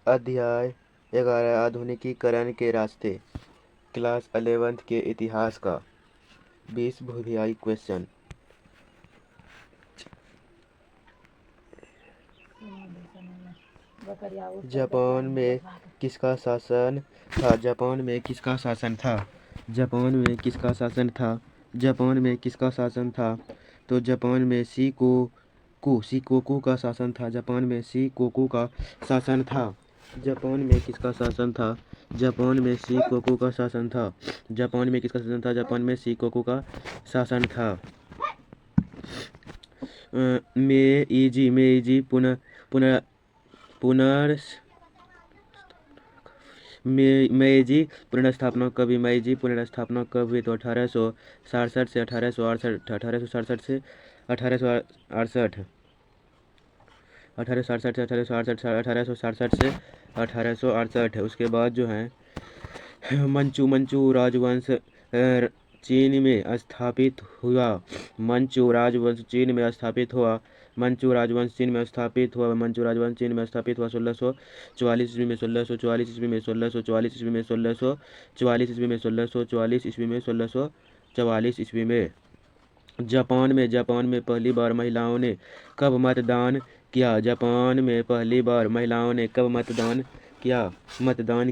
अध्याय 11 आधुनिकीकरण के रास्ते। क्लास 11th के इतिहास का 20 भूवियाई क्वेश्चन। जापान में किसका शासन था? जापान में किसका शासन था? जापान में किसका शासन था? जापान में किसका शासन था? तो जापान में शिकोकू का शासन था। जापान में शिकोकू का शासन था। जापान में किसका शासन था? जापान में शिकोकू का शासन था। जापान में किसका शासन था? जापान में शिकोकू का शासन था। मेइजी मेइजी पुनर्स्थापना कब हुई? मेइजी पुनर्स्थापना कब हुई? तो 1867 से 1868, 1867 से 1868, 1867 से 1868, 1867 से 1868। उसके बाद जो है मंचू राजवंश चीन में स्थापित हुआ। मंचू राजवंश चीन में स्थापित हुआ। मंचू राजवंश चीन में स्थापित हुआ। मंचू राजवंश चीन में स्थापित हुआ 1644 ईस्वी में। 1644 ईस्वी में। 1644 ईस्वी में। 1644 ईस्वी में। 1644 ईस्वी में। 1644 ईस्वी में। जापान में पहली बार महिलाओं ने कब मतदान किया? जापान में पहली बार महिलाओं ने कब मतदान किया? मतदान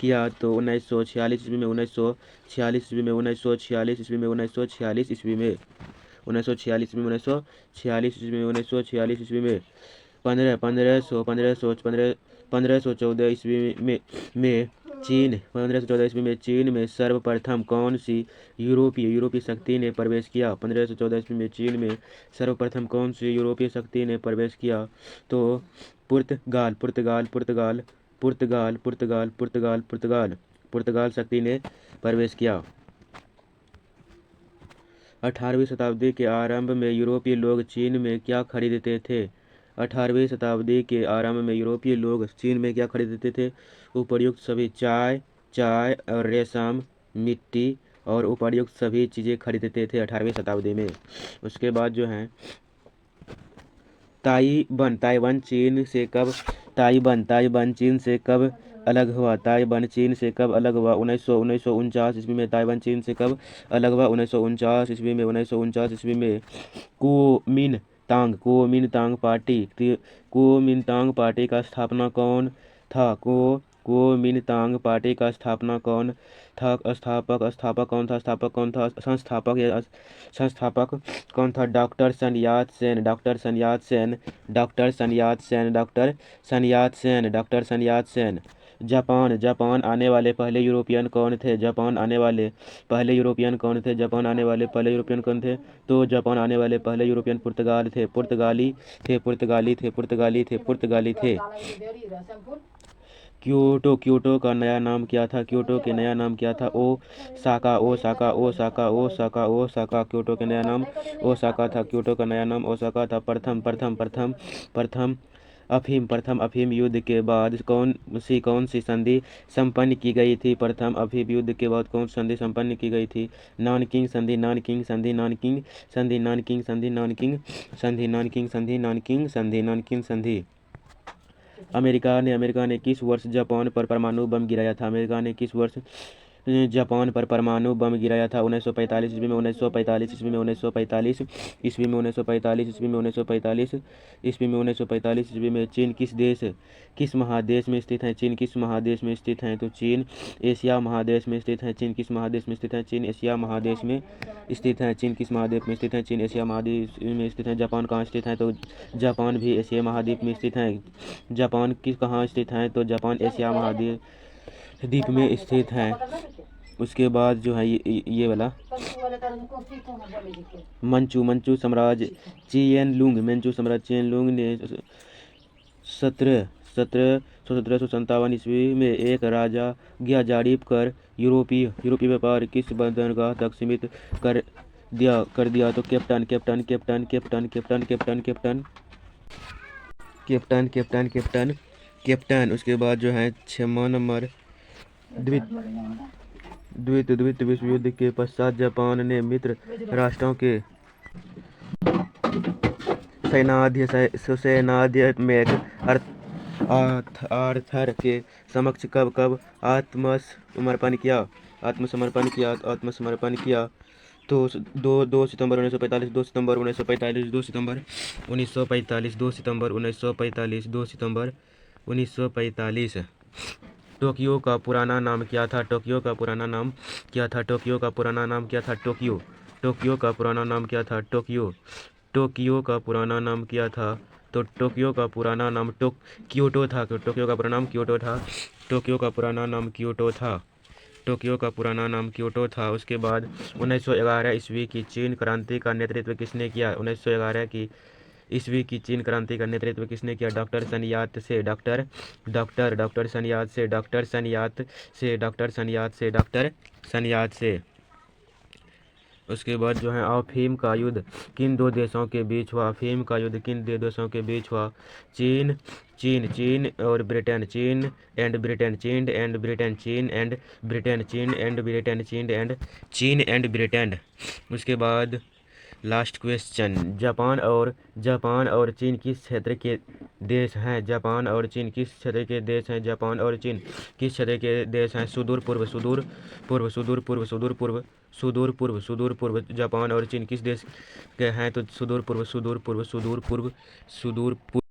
किया तो 1946 ईस्वी में। 1946 ईस्वी में। 1946 ईस्वी में। 1946 ईस्वी में। 1946 ईस्वी में। 1946 ईस्वी में। 1946 ईस्वी में। 1514 ईस्वी में चीन 1514 ईस्वी में चीन में सर्वप्रथम कौन सी यूरोपीय शक्ति ने प्रवेश किया? 1514 ईस्वी में चीन में सर्वप्रथम कौन सी यूरोपीय शक्ति ने प्रवेश किया? तो पुर्तगाल शक्ति ने प्रवेश किया। 18वीं शताब्दी के आरंभ में यूरोपीय लोग चीन में क्या खरीदते थे? 18वीं शताब्दी के आरंभ में यूरोपीय लोग चीन में क्या खरीदते थे? उपर्युक्त सभी चाय और रेशम, मिट्टी और उपर्युक्त सभी चीज़ें खरीदते थे 18वीं शताब्दी में। उसके बाद जो है ताइवान चीन से कब अलग हुआ? ताइवान चीन से कब अलग हुआ? 1949 ईस्वी में। ताइवान चीन से कब अलग हुआ? 1949 ईस्वी में। 1949 ईस्वी में। कुओमिंतांग पार्टी का स्थापना कौन था? कुओमिंतांग पार्टी का स्थापना कौन था? संस्थापक कौन था? डॉक्टर सन यात सेन। जापान आने वाले पहले यूरोपियन कौन थे? जापान आने वाले पहले यूरोपियन कौन थे? तो जापान आने वाले पहले यूरोपियन पुर्तगाली थे। क्योटो का नया नाम क्या था? क्योटो के नया नाम क्या था? ओसाका। क्योटो का नया नाम ओसाका था। क्योटो का नया नाम ओसाका था। प्रथम अफीम युद्ध के बाद कौन सी संधि संपन्न की गई थी? प्रथम अफीम युद्ध के बाद कौन सी संधि संपन्न की गई थी? नानकिंग संधि। अमेरिका ने किस वर्ष जापान पर परमाणु बम गिराया था? अमेरिका ने किस वर्ष जापान पर परमाणु बम गिराया था? 1945 ईस्वी में। 1945 ईस्वी में। 1945 ईस्वी में। 1945 ईस्वी में। 1945 ईस्वी में। 1945 ईस्वी में। चीन किस महादेश में स्थित है? चीन किस महादेश में स्थित है? तो चीन एशिया महादेश में स्थित है। चीन किस महादेश में स्थित है? चीन एशिया महादेश में स्थित है। चीन किस महाद्वीप में स्थित है? चीन एशिया महाद्वीप में स्थित है। जापान कहाँ स्थित है? तो जापान भी एशिया महाद्वीप में स्थित है। जापान कहाँ स्थित है? तो जापान एशिया महाद्वीप में स्थित है। उसके बाद जो है ये वाला मंचू साम्राज्य चेन लुंग ने 1757 ईस्वी में एक राजज्ञा जारी कर यूरोपीय व्यापार किस बंदरगाह तक सीमित कर दिया? तो कैप्टन। उसके बाद जो है 6वां नंबर द्वितीय विश्व युद्ध के पश्चात जापान ने मित्र राष्ट्रों के सैन्याध्यक्ष आर्थर के समक्ष कब कब आत्मसमर्पण किया? तो 2 सितंबर 1945, 2 सितंबर 1945, 2 सितंबर 1945। टोक्यो का पुराना नाम क्या था? टोक्यो का पुराना नाम क्या था? टोक्यो का पुराना नाम क्या था? टोक्यो का पुराना नाम क्या था? टोक्यो का पुराना नाम क्या था? तो टोक्यो का पुराना नाम क्योटो था। टोक्यो का पुराना नाम क्योटो था। टोक्यो का पुराना नाम क्योटो था। टोक्यो का पुराना नाम क्योटो था। उसके बाद 1911 ईस्वी की चीन क्रांति का नेतृत्व किसने किया? 1911 की ईस्वी की चीन क्रांति का नेतृत्व किसने किया? डॉक्टर सन यात से। डॉक्टर सन यात से। डॉक्टर सन यात से। डॉक्टर सन यात से। डॉक्टर सन यात से। उसके बाद जो है अफीम का युद्ध किन दो देशों के बीच हुआ? अफीम का युद्ध किन दो देशों के बीच हुआ? चीन चीन और ब्रिटेन। चीन एंड ब्रिटेन। चीन एंड ब्रिटेन। चीन एंड ब्रिटेन। चीन एंड ब्रिटेन। चीन एंड ब्रिटेन। उसके बाद लास्ट क्वेश्चन, जापान और चीन किस क्षेत्र के देश हैं? जापान और चीन किस क्षेत्र के देश हैं? जापान और चीन किस क्षेत्र के देश हैं? सुदूर पूर्व, सुदूर पूर्व, सुदूर पूर्व, सुदूर पूर्व, सुदूर पूर्व, सुदूर पूर्व। जापान और चीन किस देश के हैं? तो सुदूर पूर्व, सुदूर पूर्व, सुदूर पूर्व, सुदूर पूर्व।